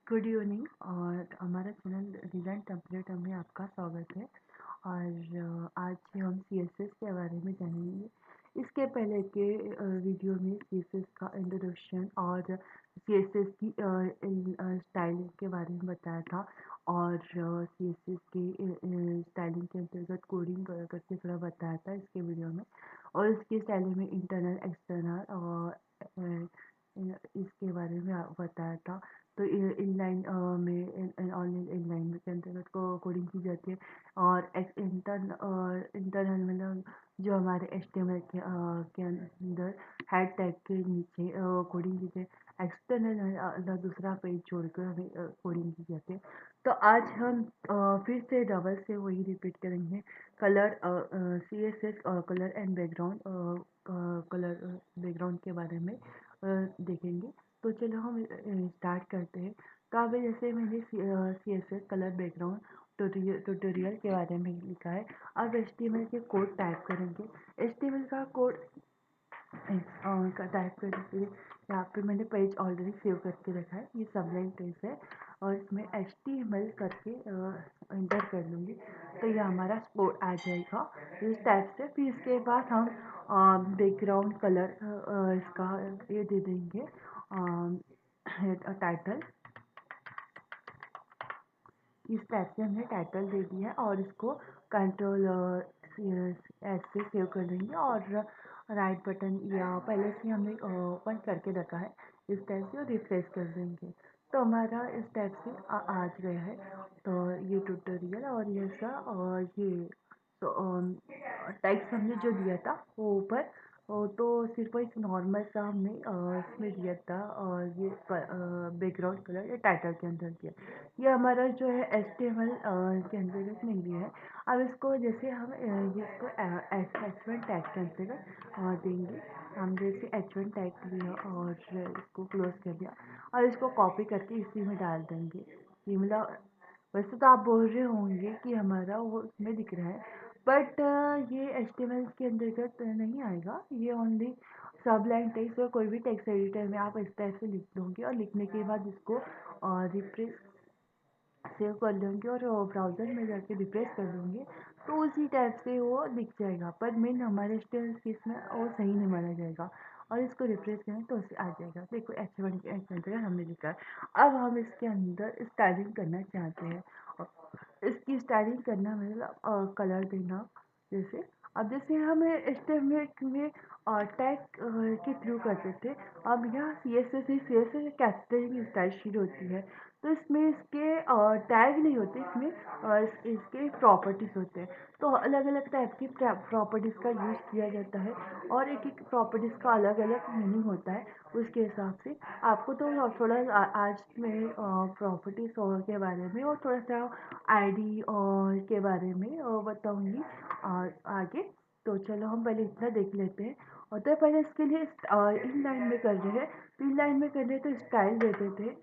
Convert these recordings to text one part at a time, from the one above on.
Good evening और हमारा channel design template में आपका स्वागत है। और आज हम सीएसएस के बारे में जानेंगे। इसके पहले के वीडियो में सीएसएस का इंट्रोडक्शन और सीएसएस की स्टाइलिंग के बारे में बताया था। और सीएसएस के स्टाइलिंग के अंतर्गत कोडिंग करके थोड़ा बताया था इसके वीडियो में। और इसकी स्टाइलिंग में इंटरनल एक्सटर्नल और इसके बारे में बताया था। तो इनलाइन में ऑनलाइन इनलाइन के अंतर्गत कोडिंग की जाती है। और इंटरनल मतलब जो हमारे एचटीएमएल के अंदर हेड टैग के नीचे कोडिंग की जाती है। एक्सटर्नल दूसरा पेज छोड़कर हमें कोडिंग की जाती है। तो आज हम फिर से डबल से वही रिपीट करेंगे। कलर सीएसएस और colour and background colour background के बारे में देखेंगे। तो चलो हम स्टार्ट करते हैं। तो अभी जैसे मैंने C S S colour background tutorial के बारे में लिखा है। अब एचटीएमएल के कोड टाइप करेंगे। एचटीएमएल का कोड का टाइप करने के लिए यहाँ पे मैंने पेज ऑलरेडी सेव करके रखा है। ये सबलाइन पेज है और इसमें एचटीएमएल करके एंटर कर लूँगी तो ये हमारा कोड आ जाएगा इस टाइप से। फिर इसके बाद हम बैकग्राउंड कलर इसका ये दे देंगे टाइटल। इस टाइप से हमने टाइटल दे दिया है और इसको कंट्रोल एस से सेव कर देंगे। और राइट बटन या पहले से हमने ओपन करके रखा है इस टाइप से और रिफ्रेश कर देंगे तो हमारा इस टाइप से आ गया है। तो ये ट्यूटोरियल और ये सा और ये तो टेक्स्ट हमने जो दिया था वो ऊपर तो सिर्फ एक नॉर्मल सा हमने इसमें दिया था। और ये बैकग्राउंड कलर ये टाइटल के अंदर दिया। ये हमारा जो है एचटीएमएल के अंतर्गत नहीं दिया है। अब इसको जैसे हम इसको H1 टैग के अंतर्गत देंगे। हम जैसे H1 टैग लिया और इसको क्लोज कर दिया और इसको कॉपी करके इसी में डाल देंगे। ये मतलब वैसे तो आप बोल रहे होंगे कि हमारा वो उसमें दिख रहा है बट ये एचटीएमएल के अंतर्गत नहीं आएगा। ये ओनली सब लाइन टेक्स्ट और कोई भी टेक्स्ट एडिटर में आप इस टाइप से लिख दोगे और लिखने के बाद इसको रिफ्रेश सेव कर लेंगे और ब्राउज़र में जाके रिफ्रेश कर देंगे तो उसी टाइप से वो दिख जाएगा। पर मेन हमारे स्टेल केस में वो सही नहीं माना जाएगा और इसको रिफ्रेश करें तो उसे आ जाएगा। देखो H1 के अंदर हमने लिखा है। अब हम इसके अंदर स्टाइलिंग करना चाहते हैं। इसकी स्टाइलिंग करना मतलब कलर देना जैसे। अब जैसे हम एचटीएमएल में टैग के थ्रू करते थे। अब यहाँ सी एस एस कैरेक्टरिंग स्टाइल शीट होती है तो इसमें इसके टैग नहीं होते। इसमें इसके प्रॉपर्टीज़ होते हैं। तो अलग अलग टाइप की प्रॉपर्टीज़ का यूज़ किया जाता है और एक एक प्रॉपर्टीज़ का अलग अलग मीनिंग होता है। उसके हिसाब से आपको तो थोड़ा आज मैं प्रॉपर्टीज़ के बारे में और थोड़ा सा आईडी और के बारे में बताऊंगी आगे। तो चलो हम पहले इतना देख लेते हैं। और तो पहले इसके लिए इन लाइन में कर रहे हैं। तो इन लाइन में कर रहे तो स्टाइल देते थे।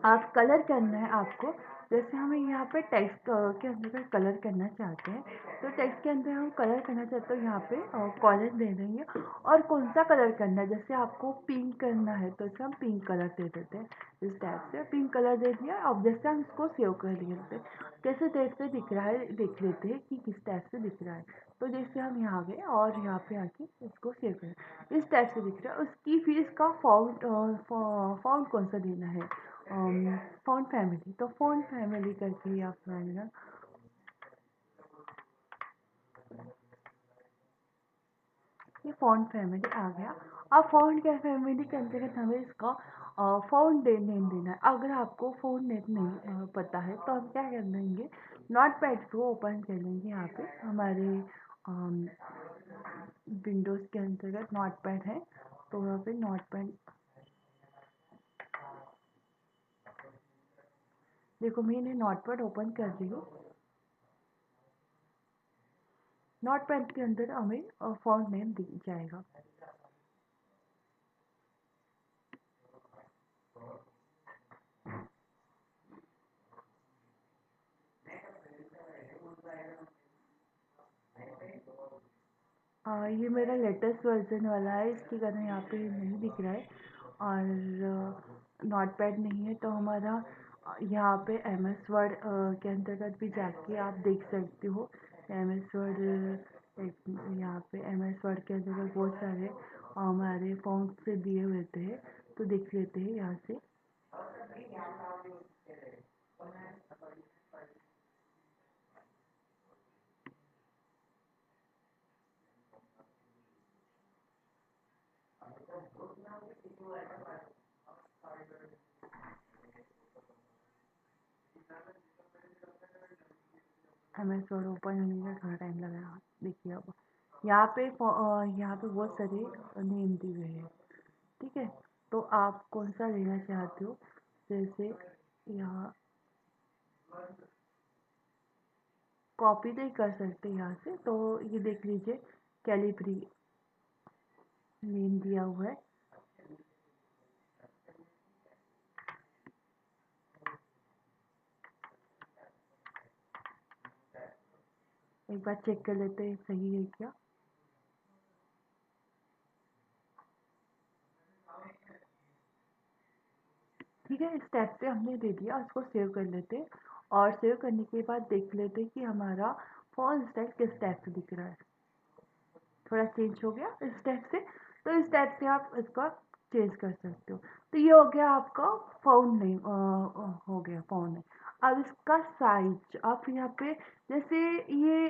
आप कलर करना है आपको। जैसे हमें यहाँ पे टेक्स्ट के अंदर कलर करना चाहते हैं तो टेक्स्ट के अंदर हम कलर करना चाहते हो यहाँ पे कॉलर दे देंगे। और कौन सा कलर करना है जैसे आपको पिंक करना है तो इसे हम पिंक कलर दे देते हैं। इस टाइप से पिंक कलर दे दिया। अब जैसे हम इसको सेव कर लेते कैसे टाइप से दिख रहा है देख लेते हैं कि किस टाइप से दिख रहा है। तो जैसे हम यहाँ गए और यहाँ पे आके इसको सेव करें इस टाइप से दिख रहा है। उसकी फिर इसका फाउंड कौन सा देना है फ़ॉन्ट फैमिली। तो फ़ॉन्ट फैमिली करके आप आएगा। ये फ़ॉन्ट फैमिली आ गया। अब फ़ॉन्ट के फैमिली के अंतर्गत हमें इसका फ़ॉन्ट नेम देना है। अगर आपको फ़ॉन्ट नेम नहीं पता है तो हम क्या कर देंगे नोटपैड को ओपन कर लेंगे। यहाँ पे हमारे विंडोज़ के अंतर्गत नोटपैड है तो यहाँ पे नोटपैड देखो मैंने नोटपैड ओपन कर दी हूँ। नोटपैड के अंदर हमें फ़ॉन्ट नेम दिख जाएगा। ये मेरा लेटेस्ट वर्जन वाला है इसके कारण यहाँ पे नहीं दिख रहा है। और नोटपैड नहीं है तो हमारा यहाँ पे एम एस वर्ड के अंतर्गत भी जाके आप देख सकते हो। एम एस वर्ड यहाँ पे एम एस वर्ड के अंतर्गत बहुत सारे हमारे फॉन्ट से दिए हुए थे, तो देख लेते हैं यहाँ से। एम एस वर्ड ओपन होने में थोड़ा टाइम लगेगा, देखिए अब यहाँ पे यहाँ पे बहुत सारे नेम दिए हुए हैं, ठीक है। तो आप कौन सा लेना चाहते हो, जैसे यहाँ कॉपी नहीं कर सकते यहाँ से, तो ये देख लीजिए कैलिब्री नेम दिया हुआ है। एक बार चेक कर लेते हैं सही है क्या। ठीक है, इस स्टेप से हमने दे दिया, उसको सेव कर लेते हैं। और सेव करने के बाद देख लेते हैं कि हमारा फॉन्ट स्टाइल किस टाइप से दिख रहा है। थोड़ा चेंज हो गया इस टाइप से, तो इस टाइप से आप इसका चेंज कर सकते हो। तो ये हो गया आपका फाउंड नेम, हो गया फाउंड नेम। अब इसका साइज आप यहाँ पे जैसे ये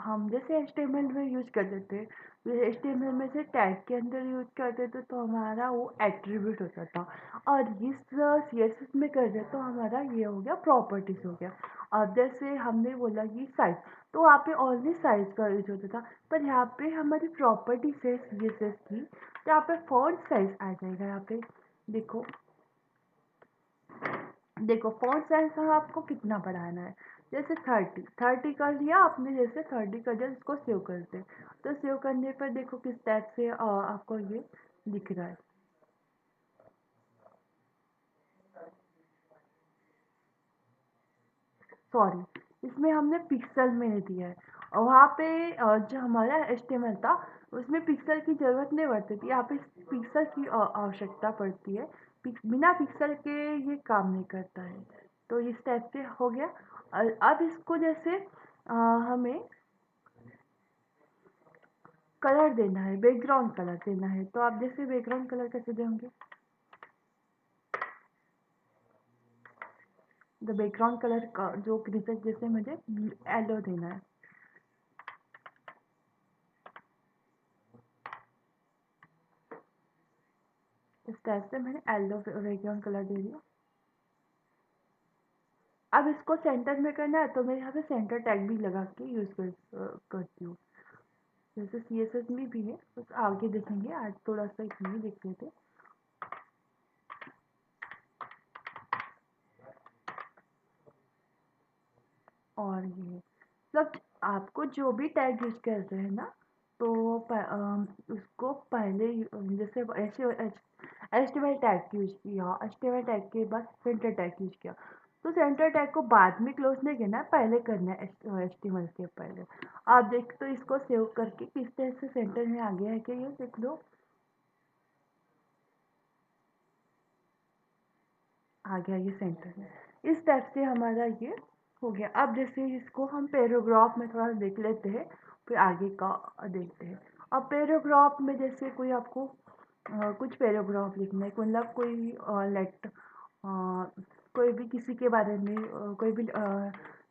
हम जैसे HTML में यूज कर देते हैं, HTML में से टैग के अंदर यूज करते थे तो हमारा वो एट्रीब्यूट होता था, और इस CSS में कर दे तो हमारा ये हो गया प्रॉपर्टीज हो गया। अब जैसे हमने बोला कि साइज, तो वहाँ पे ओनली साइज का यूज होता था, पर यहाँ पे हमारी प्रॉपर्टीज है CSS की, तो यहाँ पे फॉन्ट साइज आ जाएगा। यहाँ पे देखो, देखो फॉन्ट साइज हम आपको कितना बढ़ाना है, जैसे 30 कर लिया आपने, जैसे 30 कर दिया, इसको सेव करते हैं। तो सेव करने पर देखो किस टाइप से आपको ये दिख रहा है। सॉरी, इसमें हमने पिक्सल में नहीं दिया है, और वहाँ पे जो हमारा HTML था उसमें पिक्सल की ज़रूरत नहीं पड़ती थी, यहाँ पे पिक्सल की आवश्यकता पड़ती है। बिना पिक्सल के ये काम नहीं करता है। तो इस टाइप से हो गया। अब इसको जैसे हमें कलर देना है, बैकग्राउंड कलर देना है, तो आप जैसे बैकग्राउंड कलर कैसे देंगे। द बैकग्राउंड कलर का जो जैसे मुझे येलो देना है, इस टाइप से मैंने येलो बैकग्राउंड कलर दे दिया। अब इसको सेंटर में करना है तो मैं यहाँ पे सेंटर टैग भी लगा के यूज़ करती हूँ, जैसे CSS में भी है, बस आगे देखेंगे, आज थोड़ा सा इसमें ही देख लेते हैं। और ये मतलब आपको जो भी टैग यूज करते हैं ना, तो उसको पहले जैसे HTML टैग यूज किया, HTML टैग के बाद सेंटर टैग यूज किया, तो सेंटर टैग को बाद में क्लोज नहीं करना है, पहले करना है HTML के पहले। आप देख तो इसको सेव करके किस तरह से सेंटर में आ गया है क्या, ये देख लो, आ गया ये सेंटर में। इस टाइप से हमारा ये हो गया। अब जैसे इसको हम पैराग्राफ में थोड़ा देख लेते हैं, फिर आगे का देखते हैं। अब पैराग्राफ में जैसे कोई आपको कुछ पैराग्राफ लिखना है, मतलब कोई लेट कोई भी किसी के बारे में कोई भी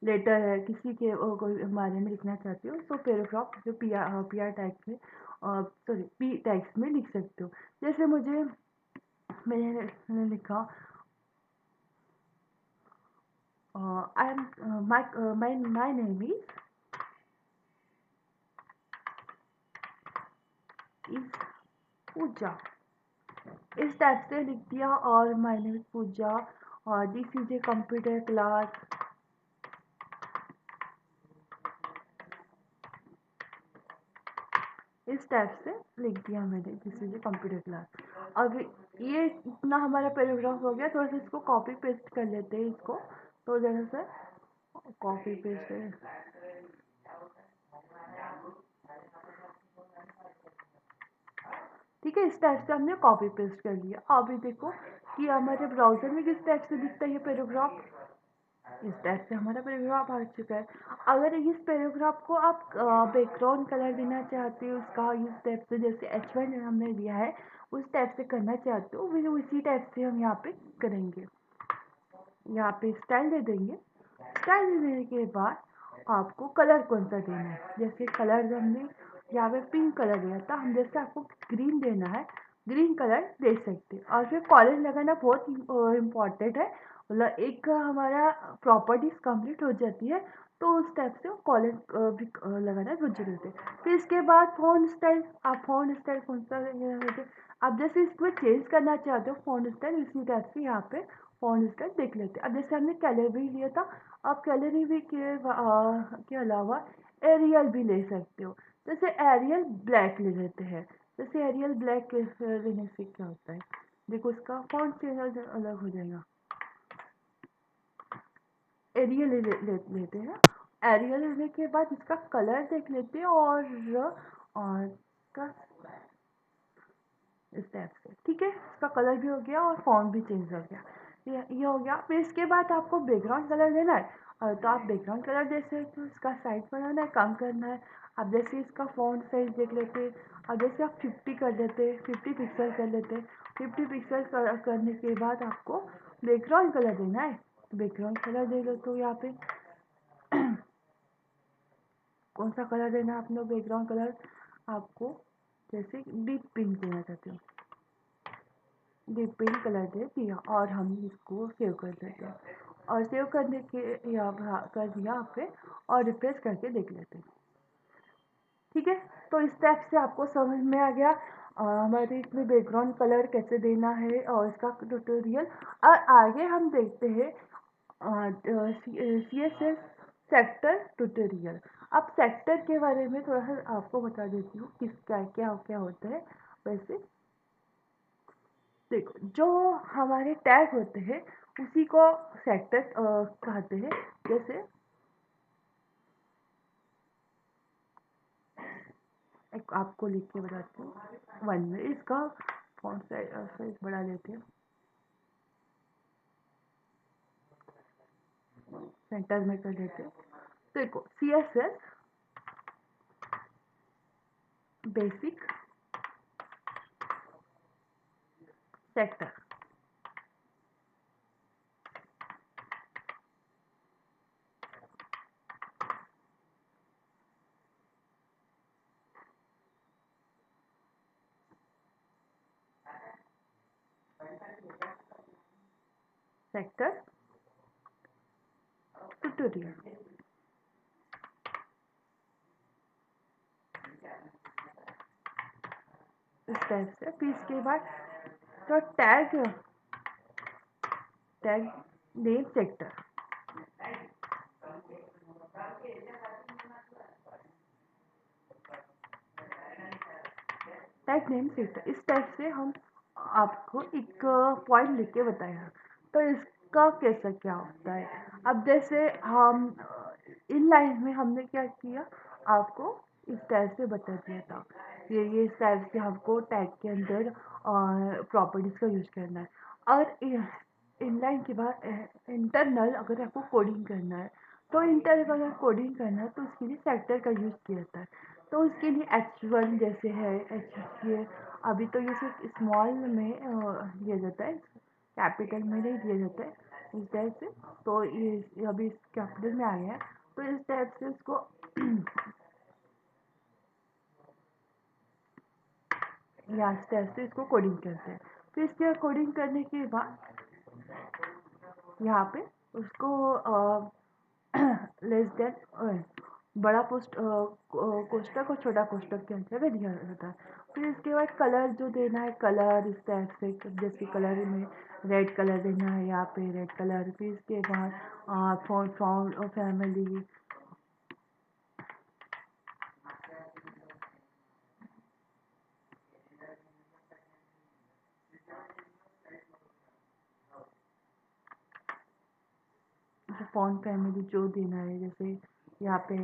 लेटर है किसी के कोई बारे में लिखना चाहते हो, तो पैराग्राफ जो PR टैग में सॉरी P टैग्स में लिख सकते हो। जैसे मैंने लिखा I am my name is पूजा, इस टाइप से लिख दिया, और माय नेम इज पूजा, और this is a computer class, इस टाइप से लिख दिया मैंने, this is a computer class. अब ये इतना हमारा पैराग्राफ हो गया, थोड़ा सा इसको कॉपी पेस्ट कर लेते हैं इसको, तो जरा सा कॉपी पेस्ट, ठीक है, इस टाइप से हमने कॉपी पेस्ट कर लिया। अभी देखो कि हमारे ब्राउज़र में किस टाइप से दिखता है ये पैराग्राफ। इस टाइप से हमारा पैराग्राफ आ चुका है। अगर इस पैराग्राफ को आप बैकग्राउंड कलर देना चाहते हो उसका इस टाइप से, जैसे H1 हमने दिया है उस टाइप से करना चाहते हो, फिर उसी टाइप से हम यहाँ पे करेंगे। यहाँ पे स्टाइल दे देंगे। स्टाइल देने के बाद आपको कलर कौन सा देना है, जैसे कलर हमने यहाँ पे पिंक कलर दिया था, हम जैसे आपको ग्रीन देना है ग्रीन कलर दे सकते हैं। और फिर कॉलर लगाना बहुत इम्पॉर्टेंट है, मतलब एक हमारा प्रॉपर्टीज कंप्लीट हो जाती है तो उस टाइप से कॉलर भी लगाना बहुत जरूरत है। फिर इसके बाद फ़ॉन्ट स्टाइल, आप फ़ॉन्ट स्टाइल कौन सा देना, आप जैसे इसमें चेंज करना चाहते हो फ़ॉन्ट स्टाइल, इसी टाइप से यहाँ पे फ़ॉन्ट स्टाइल देख लेते हैं। अब जैसे हमने कैलिबरी लिया था, आप कैलिबरी के अलावा एरियल भी ले सकते हो। जैसे एरियल ब्लैक ले लेते हैं। जैसे एरियल ब्लैक लेने से क्या होता है, देखो इसका फ़ॉन्ट चेंज अलग हो जाएगा। एरियल लेते हैं। एरियल लेने के बाद इसका कलर देख लेते हैं और इसका इस टाइप से, ठीक है, इसका कलर भी हो गया और फॉन्ट भी चेंज हो गया। ये हो गया। फिर इसके बाद आपको बैकग्राउंड कलर देना है तो आप बैकग्राउंड कलर दे सकते हो। इसका साइज बढ़ाना है, कम करना है। अब जैसे इसका फॉन्ट साइज देख लेते हैं। अब जैसे आप 50 कर देते, 50 पिक्सल कर लेते। 50 पिक्सल करने के बाद आपको बैकग्राउंड कलर देना है, तो बैकग्राउंड कलर दे लो। तो यहाँ पे कौन सा कलर देना है आपने बैकग्राउंड कलर, आपको जैसे डीप पिंक देना चाहते हो, डीप पिंक कलर दे दिया और हम इसको सेव कर देते हैं। और सेव करने के यहाँ कर दिया आपने और रिफ्रेश करके देख लेते हैं। ठीक है, तो इस टाइप से आपको समझ में आ गया हमारे इसमें बैकग्राउंड कलर कैसे देना है और इसका ट्यूटोरियल। और आगे हम देखते हैं CSS सेक्टर ट्यूटोरियल। अब सेक्टर के बारे में थोड़ा सा आपको बता देती हूँ किस क्या क्या क्या होता है। वैसे देखो, जो हमारे टैग होते हैं उसी को सेक्टर कहते हैं। जैसे एक आपको लिख के बताती हूँ, वन में इसका फॉन्ट साइज बढ़ा लेते हैं, सेंटर में कर लेते हैं। देखो, CSS basic sector, sector tutorial इस टाइप से। फिर इसके बाद तो tag name sector, tag name sector इस टाइप से हम आपको एक पॉइंट लिख के बताया। तो इसका कैसा क्या होता है, अब जैसे हम इन लाइन में हमने क्या किया, आपको इस टाइप से बता दिया था। ये इस टाइप से हमको टैग के अंदर प्रॉपर्टीज का यूज करना है। और इनलाइन के बाद इंटरनल अगर आपको कोडिंग करना है, तो इंटरनल अगर कोडिंग करना है तो उसके लिए सेक्टर का यूज़ किया जाता है। तो उसके लिए H1 जैसे है, ये अभी तो ये सिर्फ स्मॉल में दिया जाता है, कैपिटल में नहीं दिया जाता है इस टाइप से। तो ये अभी कैपिटल में आ गया है, तो इस टाइप से इसको या इस टाइप से इसको कोडिंग करते हैं। फिर इसके कोडिंग करने के बाद यहाँ पे उसको लेस देन बड़ा कोष्टक और छोटा कोष्टक के अंदर दिया जाता है। फिर इसके बाद कलर जो देना है, कलर इस टाइप से, जैसे कलर में रेड कलर देना है यहाँ पे रेड कलर। फिर इसके बाद फॉन्ट और फैमिली, फॉन्ट फैमिली जो देना है, जैसे यहाँ पे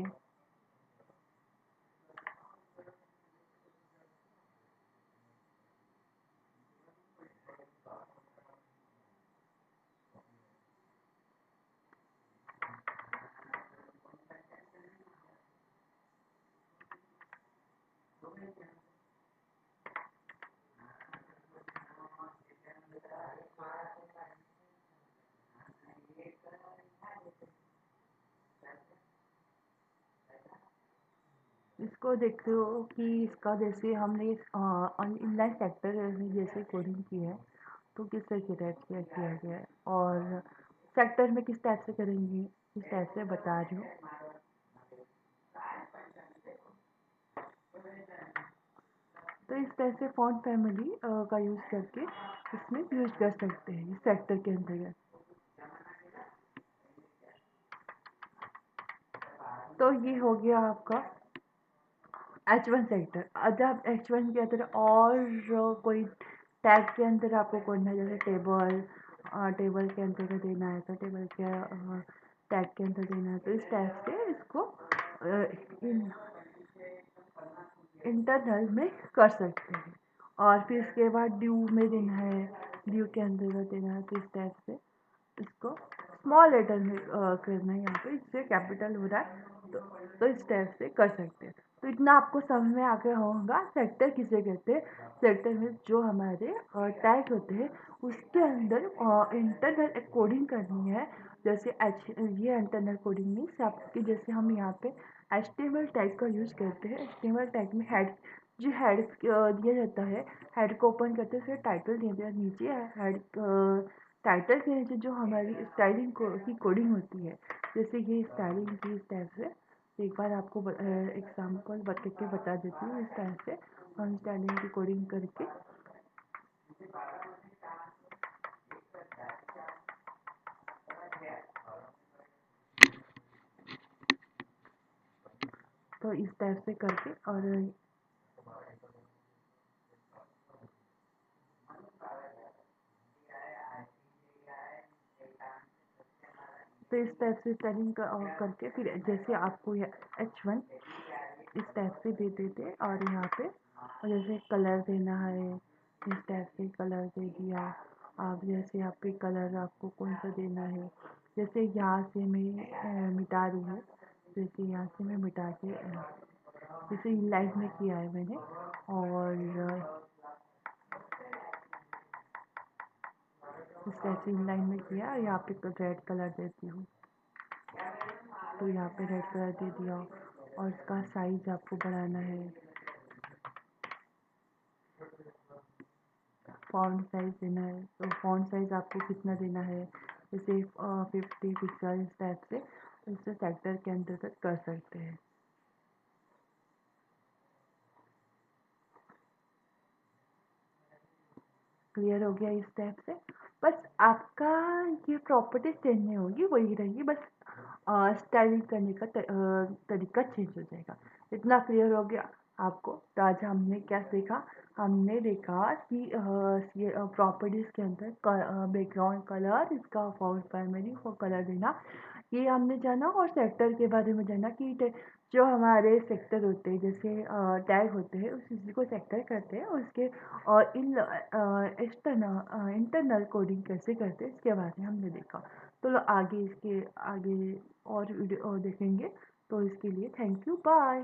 इसको देखते हो कि इसका जैसे हमने इनलाइन सेक्टर जैसे कोडिंग की है, तो किस तरह की टाइप किया किया गया है, और सेक्टर में किस टाइप से करेंगे, किस टाइप से बता रही हूँ। तो इस तरह से फॉन्ट फैमिली का यूज़ करके इसमें यूज़ कर सकते हैं इस सेक्टर के अंतर्गत। तो ये हो गया आपका H1 सेक्टर। जब H1 के अंदर और कोई टैग के अंदर आपको करना है, जैसे टेबल, टेबल के अंदर देना है, तो टेबल के टैग के अंदर देना है, तो इस टाइप से इसको इन इंटरनल में कर सकते हैं। और फिर इसके बाद ड्यू में देना है, ड्यू के अंदर देना है, तो इस टाइप से इसको स्मॉल लेटर में करना है, यहाँ पे इससे कैपिटल हो रहा है, तो इस टाइप से कर सकते हैं। तो इतना आपको समझ में आ गया होगा सेक्टर किसे कहते हैं। सेक्टर में जो हमारे टैग होते हैं उसके अंदर इंटरनल कोडिंग करनी है। जैसे एच ये इंटरनल कोडिंग मीन्स आपकी, जैसे हम यहाँ पे HTML टैग का यूज़ करते हैं। HTML टैग में हेड, जो हेड दिया जाता है, हेड को ओपन करते हैं, फिर टाइटल दिया जाता है, नीचे हेड टाइटल के नीचे जो हमारी स्टाइलिंग की कोडिंग होती है, जैसे ये स्टाइलिंग की इस टाइप से। एक बार आपको एग्जाम्पल बता के बता देती हूँ, इस टाइप से हम स्टाइलिंग की कोडिंग करके तो इस टाइप से करके, और तो इस टाइप से स्टाइलिंग करके फिर जैसे आपको H1 इस टाइप से दे देते, और यहाँ पे और जैसे कलर देना है, इस टाइप से कलर दे दिया। आप जैसे यहाँ पे कलर आपको कौन सा देना है, जैसे यहाँ से मैं मिटा रही हूँ, जैसे यहाँ से मैं मिटा के जैसे लाइट में किया है मैंने, और इस टाइप से लाइन में किया, यहाँ पे रेड कलर देती हूँ, तो यहाँ पे रेड कलर दे दिया। और इसका साइज आपको बढ़ाना है, फॉन्ट साइज देना है, तो फॉन्ट साइज आपको कितना देना है, जैसे 50 पिक्सल इस टाइप से, तो इससे सेक्टर के अंतर्गत कर सकते हैं। क्लियर हो गया इस टाइप से। बस आपका ये प्रॉपर्टी चेंज नहीं होगी, वही रहेगी, बस स्टाइलिंग करने का तरीका चेंज हो जाएगा। इतना क्लियर हो गया आपको। तो आज हमने क्या सीखा, हमने देखा कि ये प्रॉपर्टीज़ के अंदर बैकग्राउंड कलर, इसका फॉन्ट प्राइमरी को कलर देना, ये हमने जाना। और सेक्टर के बारे में जाना कि जो हमारे सेक्टर होते हैं, जैसे टैग होते हैं, उस चीज़ को सेक्टर करते हैं, उसके और इन एक्सटर्नल इंटरनल कोडिंग कैसे करते हैं इसके बारे में हमने देखा। तो आगे इसके आगे और वीडियो और देखेंगे। तो इसके लिए थैंक यू, बाय।